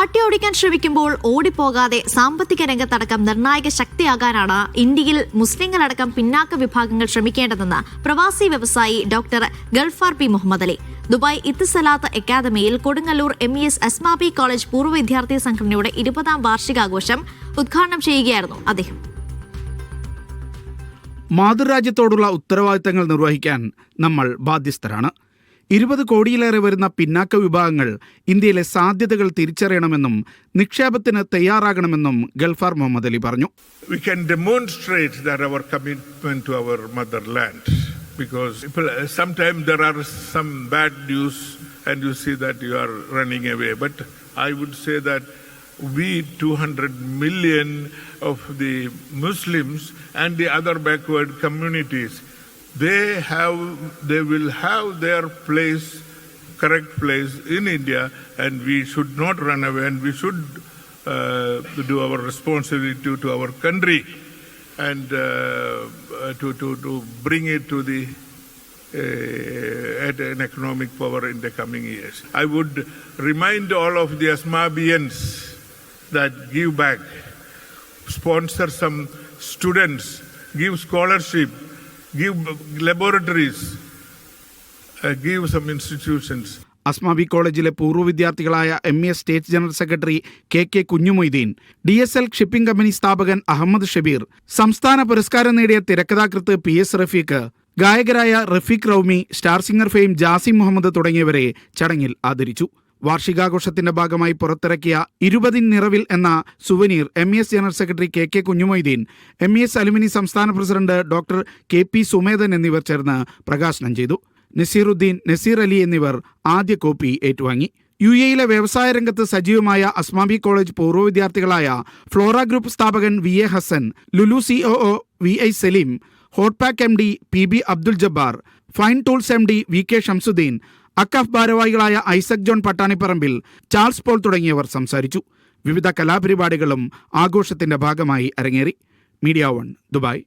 ആട്ടിയോടിക്കാൻ ശ്രമിക്കുമ്പോൾ ഓടിപ്പോകാതെ സാമ്പത്തിക രംഗത്തടക്കം നിർണായക ശക്തിയാകാനാണ് ഇന്ത്യയിൽ മുസ്ലിങ്ങളടക്കം പിന്നാക്ക വിഭാഗങ്ങൾ ശ്രമിക്കേണ്ടതെന്ന് പ്രവാസി വ്യവസായി doctor Galfar P Muhammad Ali Dubai Etisalat അക്കാദമിയിൽ കൊടുങ്ങല്ലൂർ MES അസ്മാബി കോളേജ് പൂർവ്വ വിദ്യാർത്ഥി സംഘടനയുടെ 20ാം വാർഷികാഘോഷം ഉദ്ഘാടനം ചെയ്യുകയായിരുന്നു അദ്ദേഹം. മാതൃരാജ്യത്തോടുള്ള ഉത്തരവാദിത്തങ്ങൾ നിർവഹിക്കാൻ നമ്മൾ ബാധ്യസ്ഥരാണ്. 20 കോടിയിലേറെ വരുന്ന പിന്നാക്ക വിഭാഗങ്ങൾ ഇന്ത്യയിലെ സാധ്യതകൾ തിരിച്ചറിയണമെന്നും നിക്ഷേപത്തിന് തയ്യാറാകണമെന്നും ഗൾഫാർ മുഹമ്മദ് അലി പറഞ്ഞു. We can demonstrate that our commitment to our motherland, because sometimes there are some bad news and you see that you are running away, but I would say that we 200 million of the Muslims and the other backward communities, they will have their correct place in India, and we should not run away, and we should do our responsibility to our country and to bring it to the at an economic power in the coming years. I would remind all of the Asmabians that give back, sponsor some students, give scholarship, give laboratories, give some institutions. Asmabi കോളേജിലെ പൂർവ്വ വിദ്യാർത്ഥികളായ MES state general secretary KK Kunhumoideen, DSL shipping company സ്ഥാപകൻ അഹമ്മദ് ഷബീർ, സംസ്ഥാന പുരസ്കാരം നേടിയ തിരക്കഥാകൃത്ത് PS Rafeeq, ഗായകരായ Rafeeq Roumi, star singer fame Jasim Muhammed തുടങ്ങിയവരെ ചടങ്ങിൽ ആദരിച്ചു. വാർഷികാഘോഷത്തിന്റെ ഭാഗമായി പുറത്തിറക്കിയ 20 നിറവിൽ എന്ന souvenir MES general secretary KK Kunhumoideen, MES alumni സംസ്ഥാന പ്രസിഡന്റ് ഡോക്ടർ KP സുമേധൻ എന്നിവർ ചേർന്ന് പ്രകാശനം ചെയ്തു. നസീറുദ്ദീൻ, നസീർ അലി എന്നിവർ ആദ്യ കോപ്പി ഏറ്റുവാങ്ങി. UAE വ്യവസായ രംഗത്ത് സജീവമായ അസ്മാബി കോളേജ് പൂർവ്വ വിദ്യാർത്ഥികളായ ഫ്ലോറ ഗ്രൂപ്പ് സ്ഥാപകൻ VA Hasan, Lulu COO VI Saleem, Hotpack MD PB Abdul Jabbar, Fine Tools MD VK Shamsuddeen, AKCAF ഭാരവാഹികളായ ഐസക് ജോൺ പട്ടാണിപ്പറമ്പിൽ, ചാൾസ് പോൾ തുടങ്ങിയവർ സംസാരിച്ചു. വിവിധ കലാപരിപാടികളും ആഘോഷത്തിന്റെ ഭാഗമായി അരങ്ങേറി. Media 1 Dubai.